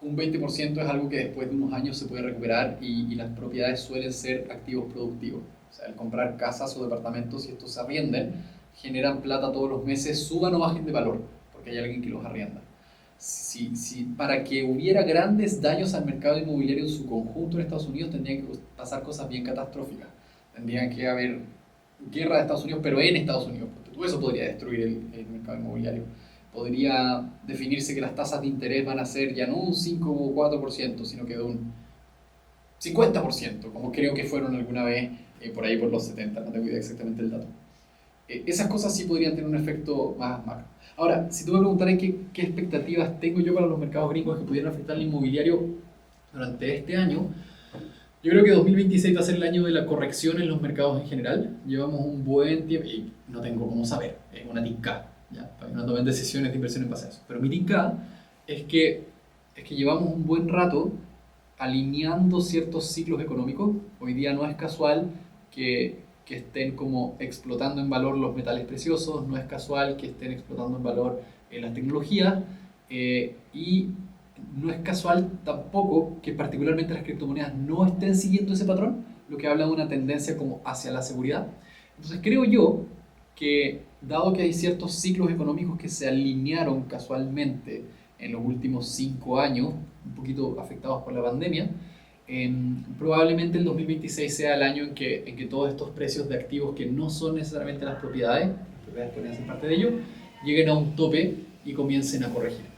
un 20% es algo que después de unos años se puede recuperar y las propiedades suelen ser activos productivos. O sea, el comprar casas o departamentos, si estos se arrienden, generan plata todos los meses, suban o bajen de valor, porque hay alguien que los arrienda. Si para que hubiera grandes daños al mercado inmobiliario en su conjunto en Estados Unidos tendrían que pasar cosas bien catastróficas. Tendrían que haber guerra de Estados Unidos, pero en Estados Unidos. Todo eso podría destruir el mercado inmobiliario. Podría definirse que las tasas de interés van a ser ya no un 5 o 4%, sino que de un 50%, como creo que fueron alguna vez por ahí por los 70, no tengo idea exactamente el dato. Esas cosas sí podrían tener un efecto más macro. Ahora, si tú me preguntaras qué expectativas tengo yo para los mercados gringos que pudieran afectar al inmobiliario durante este año, yo creo que 2026 va a ser el año de la corrección en los mercados en general. Llevamos un buen tiempo, y no tengo cómo saber, es una tinca, ¿ya? Para que no tomen decisiones de inversión en base a eso. Pero mi tinca es que llevamos un buen rato alineando ciertos ciclos económicos. Hoy día no es casual que estén como explotando en valor los metales preciosos, no es casual que estén explotando en valor las tecnologías y no es casual tampoco que particularmente las criptomonedas no estén siguiendo ese patrón, lo que habla de una tendencia como hacia la seguridad. Entonces creo yo que dado que hay ciertos ciclos económicos que se alinearon casualmente en los últimos 5 años, un poquito afectados por la pandemia, probablemente el 2026 sea el año en que todos estos precios de activos que no son necesariamente las propiedades podrían ser parte de ello, lleguen a un tope y comiencen a corregir.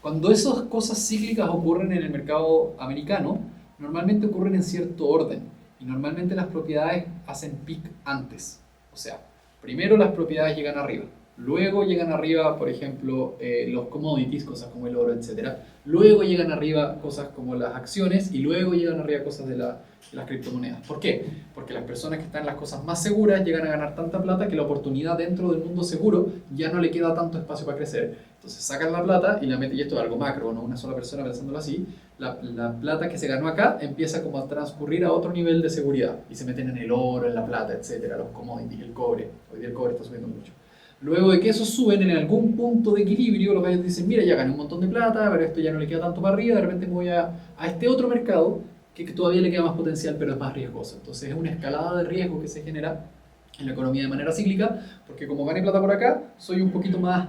Cuando esas cosas cíclicas ocurren en el mercado americano, normalmente ocurren en cierto orden y normalmente las propiedades hacen peak antes. O sea, primero las propiedades llegan arriba, luego llegan arriba, por ejemplo, los commodities, cosas como el oro, etc. Luego llegan arriba cosas como las acciones y luego llegan arriba cosas de las criptomonedas. ¿Por qué? Porque las personas que están en las cosas más seguras llegan a ganar tanta plata que la oportunidad dentro del mundo seguro ya no le queda tanto espacio para crecer. Entonces sacan la plata y la meten, y esto es algo macro, no una sola persona pensándolo así, la plata que se ganó acá empieza como a transcurrir a otro nivel de seguridad y se meten en el oro, en la plata, etc. Los commodities, el cobre. Hoy día el cobre está subiendo mucho. Luego de que esos suben en algún punto de equilibrio, los gallos dicen, mira, ya gané un montón de plata, pero esto ya no le queda tanto para arriba, de repente me voy a este otro mercado que todavía le queda más potencial, pero es más riesgoso. Entonces es una escalada de riesgo que se genera en la economía de manera cíclica, porque como gané plata por acá, soy un poquito más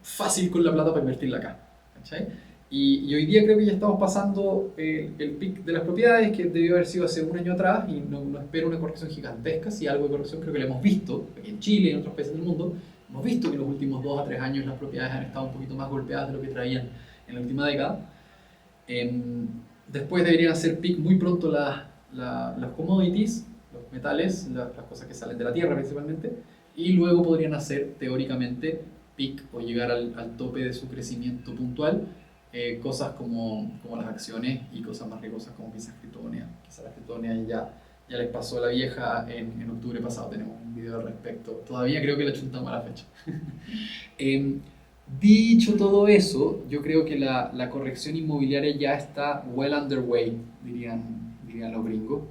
fácil con la plata para invertirla acá. ¿Cachai? Y hoy día creo que ya estamos pasando el pic de las propiedades, que debió haber sido hace un año atrás, y no espero una corrección gigantesca. Si algo de corrección creo que lo hemos visto aquí en Chile y en otros países del mundo, hemos visto que en los últimos 2 a 3 años las propiedades han estado un poquito más golpeadas de lo que traían en la última década. Después deberían hacer peak muy pronto las commodities, los metales, las cosas que salen de la tierra principalmente, y luego podrían hacer teóricamente peak o llegar al tope de su crecimiento puntual, cosas como las acciones y cosas más riesgosas como quizás criptomonedas. Quizás las criptomonedas ya les pasó a la vieja en octubre pasado, tenemos un video al respecto. Todavía creo que la chuntamos a la fecha. Dicho todo eso, yo creo que la corrección inmobiliaria ya está well underway, dirían los gringos.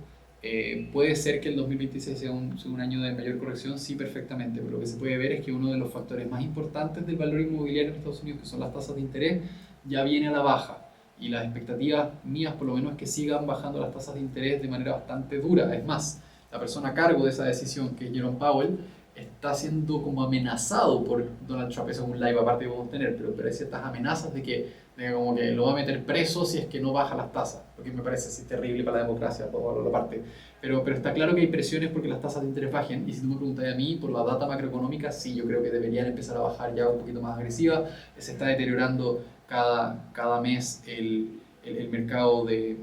Puede ser que el 2026 sea un año de mayor corrección, sí, perfectamente, pero lo que se puede ver es que uno de los factores más importantes del valor inmobiliario en Estados Unidos, que son las tasas de interés, ya viene a la baja. Y las expectativas mías, por lo menos, es que sigan bajando las tasas de interés de manera bastante dura. Es más, la persona a cargo de esa decisión, que es Jerome Powell, está siendo como amenazado por Donald Trump. Eso es un live aparte que podemos tener, pero hay ciertas amenazas de que como que lo va a meter preso si es que no baja las tasas, lo que me parece así terrible para la democracia, por la parte. Pero está claro que hay presiones porque las tasas de interés bajen, y si tú me preguntas a mí, por la data macroeconómica, sí, yo creo que deberían empezar a bajar ya un poquito más agresiva. Se está deteriorando cada mes el mercado de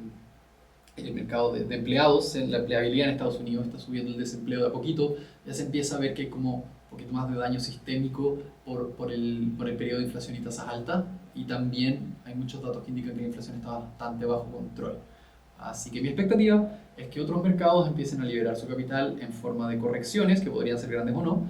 empleados. La empleabilidad en Estados Unidos está subiendo, el desempleo de a poquito, ya se empieza a ver que hay como un poquito más de daño sistémico por el periodo de inflación y tasas altas, y también hay muchos datos que indican que la inflación está bastante bajo control. Así que mi expectativa es que otros mercados empiecen a liberar su capital en forma de correcciones, que podrían ser grandes o no,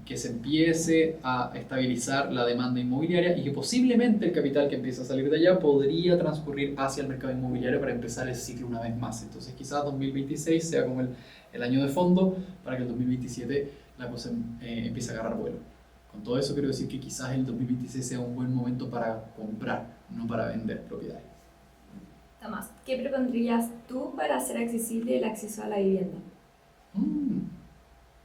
que se empiece a estabilizar la demanda inmobiliaria y que posiblemente el capital que empiece a salir de allá podría transcurrir hacia el mercado inmobiliario para empezar el ciclo una vez más. Entonces quizás 2026 sea como el año de fondo para que el 2027 la cosa empiece a agarrar vuelo. Con todo eso quiero decir que quizás el 2026 sea un buen momento para comprar, no para vender propiedades. Tomás, ¿qué propondrías tú para hacer accesible el acceso a la vivienda?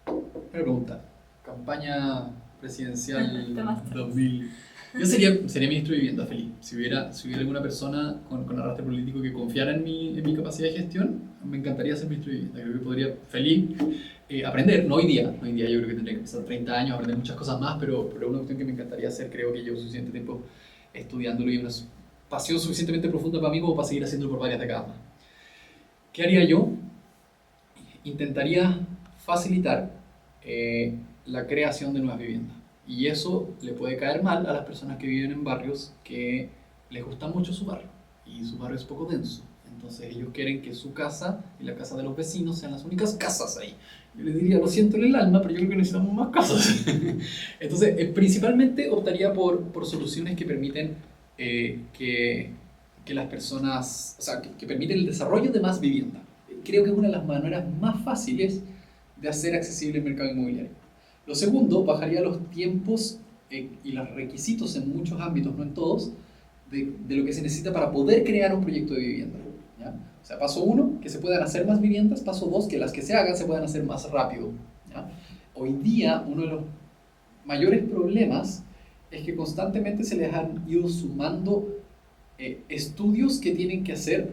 Buena pregunta. Campaña presidencial 2000. Yo sería ministro de Vivienda feliz. Si hubiera alguna persona con arrastre político que confiara en mi capacidad de gestión, me encantaría ser ministro de Vivienda. Creo que podría feliz aprender, no hoy día. Hoy día yo creo que tendría que empezar 30 años a aprender muchas cosas más, pero una cuestión que me encantaría hacer, creo que llevo suficiente tiempo estudiándolo y una pasión suficientemente profunda para mí como para seguir haciéndolo por varias décadas más. ¿Qué haría yo? Intentaría facilitar la creación de nuevas viviendas. Y eso le puede caer mal a las personas que viven en barrios que les gusta mucho su barrio y su barrio es poco denso. Entonces ellos quieren que su casa y la casa de los vecinos sean las únicas casas ahí. Yo les diría, lo siento en el alma, pero yo creo que necesitamos más casas. Entonces, principalmente optaría por soluciones que permiten que las personas, o sea, que permiten el desarrollo de más vivienda. Creo que es una de las maneras más fáciles de hacer accesible el mercado inmobiliario. Lo segundo, bajaría los tiempos y los requisitos en muchos ámbitos, no en todos, de lo que se necesita para poder crear un proyecto de vivienda, ¿ya? O sea, paso 1, que se puedan hacer más viviendas. Paso 2, que las que se hagan se puedan hacer más rápido, ¿ya? Hoy día, uno de los mayores problemas es que constantemente se les han ido sumando estudios que tienen que hacer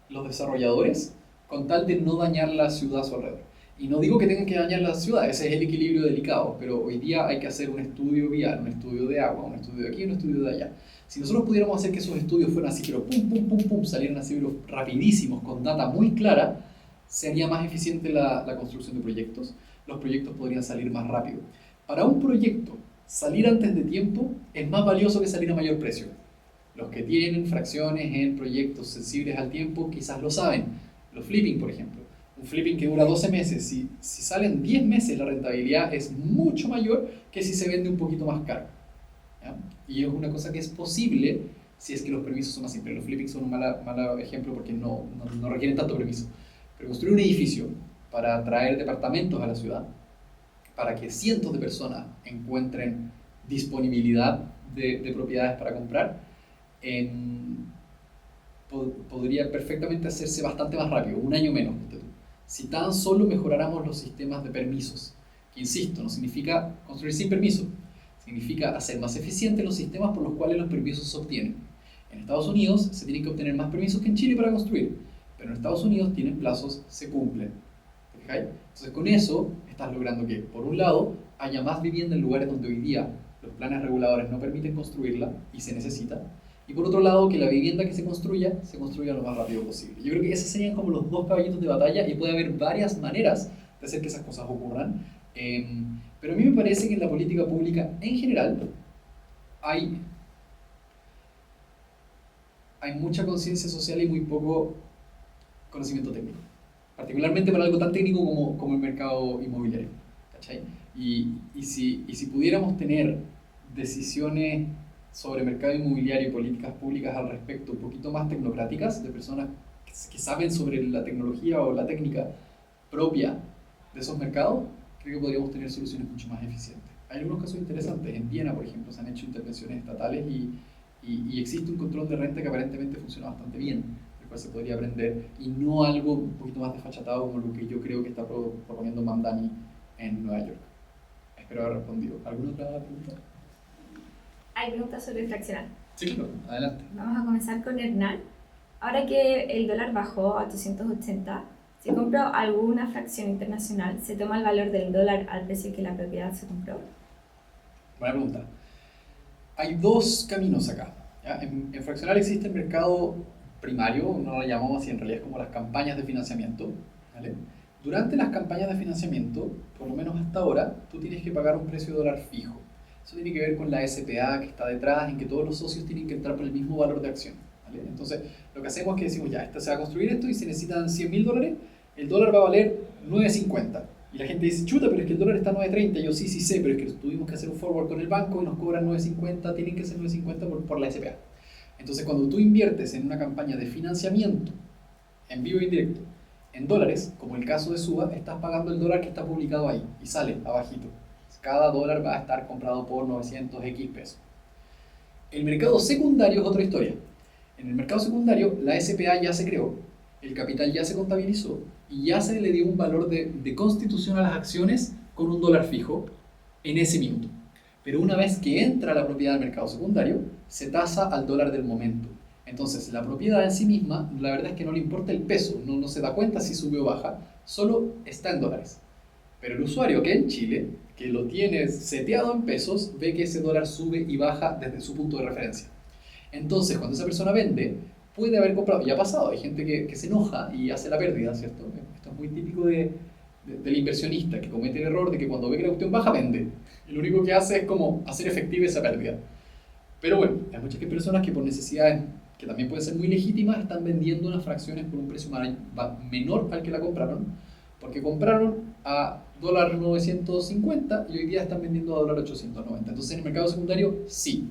los desarrolladores con tal de no dañar la ciudad a su alrededor. Y no digo que tengan que dañar la ciudad, ese es el equilibrio delicado, pero hoy día hay que hacer un estudio vial, un estudio de agua, un estudio de aquí, un estudio de allá. Si nosotros pudiéramos hacer que esos estudios fueran así, pero pum, pum, pum, pum, salieran así, pero rapidísimos, con data muy clara, sería más eficiente la construcción de proyectos. Los proyectos podrían salir más rápido. Para un proyecto, salir antes de tiempo es más valioso que salir a mayor precio. Los que tienen fracciones en proyectos sensibles al tiempo quizás lo saben. Los flipping, por ejemplo. Un flipping que dura 12 meses, si salen 10 meses la rentabilidad es mucho mayor que si se vende un poquito más caro, ¿ya? Y es una cosa que es posible si es que los permisos son más simples. Los flippings son un mal ejemplo porque no requieren tanto permiso. Pero construir un edificio para traer departamentos a la ciudad, para que cientos de personas encuentren disponibilidad de propiedades para comprar, podría perfectamente hacerse bastante más rápido, un año menos. Si tan solo mejoráramos los sistemas de permisos, que insisto, no significa construir sin permiso, significa hacer más eficientes los sistemas por los cuales los permisos se obtienen. En Estados Unidos se tienen que obtener más permisos que en Chile para construir, pero en Estados Unidos tienen plazos, se cumplen. fijáis? Entonces con eso estás logrando que, por un lado, haya más vivienda en lugares donde hoy día los planes reguladores no permiten construirla y se necesita. Y por otro lado, que la vivienda que se construya lo más rápido posible. Yo creo que esos serían como los dos caballitos de batalla y puede haber varias maneras de hacer que esas cosas ocurran. Pero a mí me parece que en la política pública en general hay mucha conciencia social y muy poco conocimiento técnico. Particularmente para algo tan técnico como el mercado inmobiliario. ¿Cachai? Y si pudiéramos tener decisiones sobre mercado inmobiliario y políticas públicas al respecto un poquito más tecnocráticas, de personas que saben sobre la tecnología o la técnica propia de esos mercados, creo que podríamos tener soluciones mucho más eficientes. Hay algunos casos interesantes. En Viena, por ejemplo, se han hecho intervenciones estatales y existe un control de renta que aparentemente funciona bastante bien, del cual se podría aprender, y no algo un poquito más desfachatado como lo que yo creo que está proponiendo Mamdani en Nueva York. Espero haber respondido. ¿Alguna otra pregunta? Hay preguntas sobre fraccionar. Sí, claro. Adelante. Vamos a comenzar con Hernán. Ahora que el dólar bajó a 880, si compro alguna fracción internacional, ¿se toma el valor del dólar al precio que la propiedad se compró? Buena pregunta. Hay dos caminos acá. ¿Ya? En fraccional existe el mercado primario, no lo llamamos así, en realidad es como las campañas de financiamiento. ¿Vale? Durante las campañas de financiamiento, por lo menos hasta ahora, tú tienes que pagar un precio de dólar fijo. Eso tiene que ver con la SPA que está detrás, en que todos los socios tienen que entrar por el mismo valor de acción. ¿Vale? Entonces, lo que hacemos es que decimos, ya, se va a construir esto y se necesitan $100.000, el dólar va a valer 9.50. Y la gente dice, chuta, pero es que el dólar está a 9.30. Y yo, sí sé, pero es que tuvimos que hacer un forward con el banco y nos cobran 9.50, tienen que ser 9.50 por la SPA. Entonces, cuando tú inviertes en una campaña de financiamiento, en vivo e indirecto, en dólares, como el caso de Suba, estás pagando el dólar que está publicado ahí y sale abajito. Cada dólar va a estar comprado por 900x pesos. El mercado secundario es otra historia. En el mercado secundario, la SPA ya se creó, el capital ya se contabilizó y ya se le dio un valor de constitución a las acciones con un dólar fijo en ese minuto. Pero una vez que entra la propiedad del mercado secundario, se tasa al dólar del momento. Entonces, la propiedad en sí misma, la verdad es que no le importa el peso, no se da cuenta si sube o baja, solo está en dólares. Pero el usuario que en Chile, que lo tiene seteado en pesos, ve que ese dólar sube y baja desde su punto de referencia. Entonces, cuando esa persona vende, puede haber comprado, y ha pasado, hay gente que se enoja y hace la pérdida, ¿cierto? Esto es muy típico del inversionista, que comete el error de que cuando ve que la cuestión baja, vende. Y lo único que hace es como hacer efectiva esa pérdida. Pero bueno, hay muchas personas que por necesidades, que también pueden ser muy legítimas, están vendiendo unas fracciones por un precio menor al que la compraron, porque compraron a $950 y hoy día están vendiendo a $890. Entonces en el mercado secundario sí,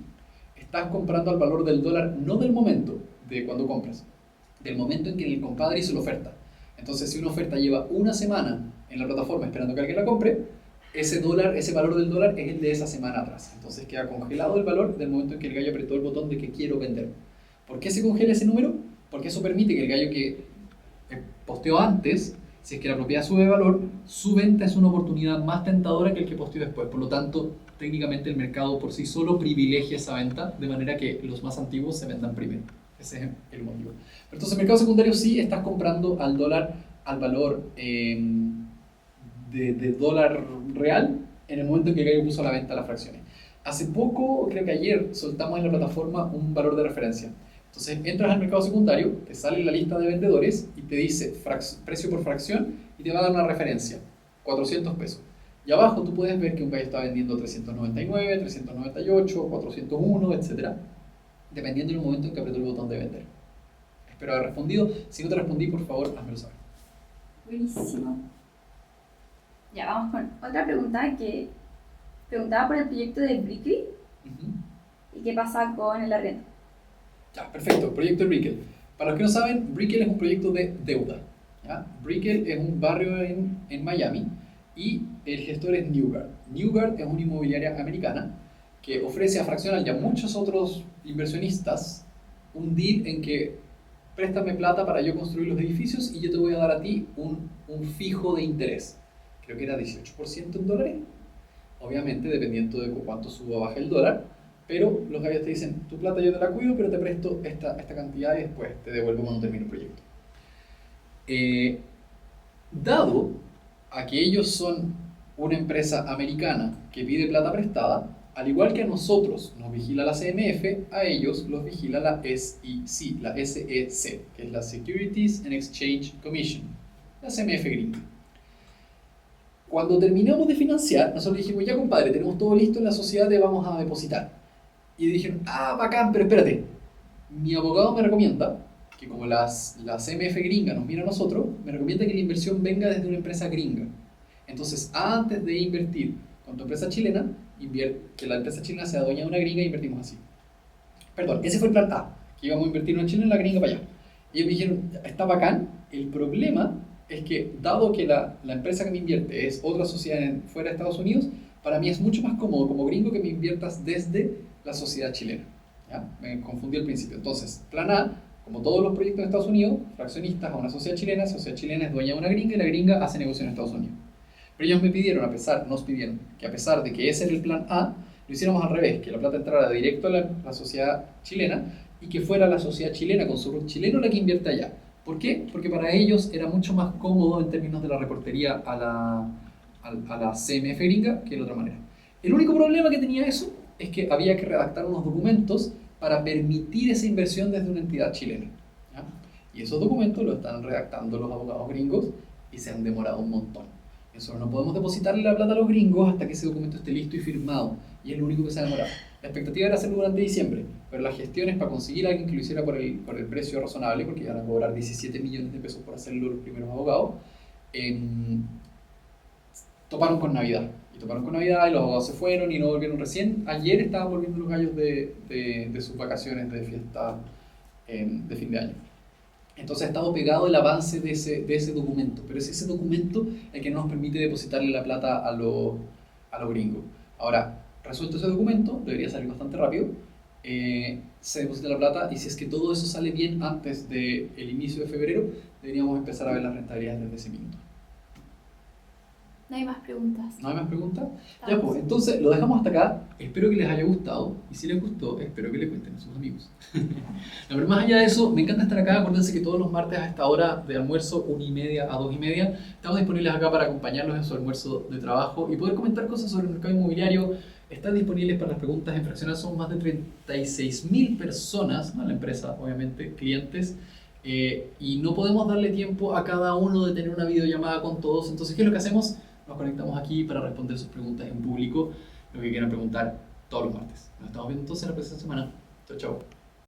estás comprando al valor del dólar, no del momento de cuando compras, del momento en que el compadre hizo la oferta. Entonces si una oferta lleva una semana en la plataforma esperando que alguien la compre, ese valor del dólar es el de esa semana atrás. Entonces queda congelado el valor del momento en que el gallo apretó el botón de que quiero vender. ¿Por qué se congela ese número? Porque eso permite que el gallo que posteó antes, si es que la propiedad sube de valor, su venta es una oportunidad más tentadora que el que posteó después. Por lo tanto, técnicamente el mercado por sí solo privilegia esa venta, de manera que los más antiguos se vendan primero. Ese es el motivo. Pero entonces, en el mercado secundario sí estás comprando al dólar, al valor de dólar real, en el momento en que el gallo puso a la venta las fracciones. Hace poco, creo que ayer, soltamos en la plataforma un valor de referencia. Entonces entras al mercado secundario, te sale la lista de vendedores y te dice precio por fracción y te va a dar una referencia, 400 pesos. Y abajo tú puedes ver que un gallo está vendiendo 399, 398, 401, etc. Dependiendo del momento en que apretó el botón de vender. Espero haber respondido. Si no te respondí, por favor, házmelo saber. Buenísimo. Ya, vamos con otra pregunta que preguntaba por el proyecto de Brickell y qué pasa con el arriendo. Ya, perfecto, proyecto de Brickell. Para los que no saben, Brickell es un proyecto de deuda. ¿Ya? Brickell es un barrio en Miami y el gestor es Newgard. Newgard es una inmobiliaria americana que ofrece a Fractional y a muchos otros inversionistas un deal en que préstame plata para yo construir los edificios y yo te voy a dar a ti un fijo de interés. Creo que era 18% en dólares. Obviamente, dependiendo de cuánto suba o baje el dólar. Pero los gallos te dicen, tu plata yo te la cuido, pero te presto esta cantidad y después te devuelvo cuando termine el proyecto. Dado a que ellos son una empresa americana que pide plata prestada, al igual que a nosotros nos vigila la CMF, a ellos los vigila la SEC, que es la Securities and Exchange Commission, la CMF gringa. Cuando terminamos de financiar, nosotros dijimos, ya compadre, tenemos todo listo en la sociedad, te vamos a depositar. Y dijeron, ah, bacán, pero espérate, mi abogado me recomienda que como la CMF gringa nos mira a nosotros, me recomienda que la inversión venga desde una empresa gringa. Entonces, antes de invertir con tu empresa chilena, que la empresa chilena sea dueña de una gringa, invertimos así. Perdón, ese fue el plan A, que íbamos a invertir en Chile en la gringa para allá. Y ellos me dijeron, está bacán, el problema es que dado que la empresa que me invierte es otra sociedad fuera de Estados Unidos, para mí es mucho más cómodo como gringo que me inviertas desde la sociedad chilena. ¿Ya? Me confundí al principio. Entonces, plan A, como todos los proyectos de Estados Unidos, fraccionistas a una sociedad chilena es dueña de una gringa y la gringa hace negocio en Estados Unidos. Pero ellos nos pidieron que a pesar de que ese era el plan A, lo hiciéramos al revés, que la plata entrara directo a la sociedad chilena y que fuera la sociedad chilena con su RUT chileno la que invierte allá. ¿Por qué? Porque para ellos era mucho más cómodo en términos de la reportería a la CMF gringa que de otra manera. El único problema que tenía eso es que había que redactar unos documentos para permitir esa inversión desde una entidad chilena. ¿Ya? Y esos documentos los están redactando los abogados gringos y se han demorado un montón. Nosotros no podemos depositarle la plata a los gringos hasta que ese documento esté listo y firmado. Y es lo único que se ha demorado. La expectativa era hacerlo durante diciembre, pero las gestiones para conseguir a alguien que lo hiciera por el precio razonable, porque iban a cobrar 17 millones de pesos por hacerlo los primeros abogados, toparon con Navidad. Y toparon con Navidad y los abogados se fueron y no volvieron recién. Ayer estaban volviendo los gallos de sus vacaciones de fiesta de fin de año. Entonces ha estado pegado el avance de ese documento, pero es ese documento el que nos permite depositarle la plata a los gringos. Ahora, resuelto ese documento, debería salir bastante rápido, se deposita la plata y si es que todo eso sale bien antes del inicio de febrero, deberíamos empezar a ver las rentabilidades desde ese minuto. No hay más preguntas. ¿No hay más preguntas? Ya pues, entonces lo dejamos hasta acá. Espero que les haya gustado. Y si les gustó, espero que le cuenten a sus amigos. No, pero más allá de eso, me encanta estar acá. Acuérdense que todos los martes a esta hora de almuerzo, 1:30 a 2:30, estamos disponibles acá para acompañarlos en su almuerzo de trabajo y poder comentar cosas sobre el mercado inmobiliario. Están disponibles para las preguntas en Fraccional. Son más de 36.000 personas, ¿no? La empresa, obviamente, clientes. Y no podemos darle tiempo a cada uno de tener una videollamada con todos. Entonces, ¿qué es lo que hacemos? Nos conectamos aquí para responder sus preguntas en público, lo que quieran preguntar todos los martes. Nos estamos viendo entonces la próxima semana. Chao, chao.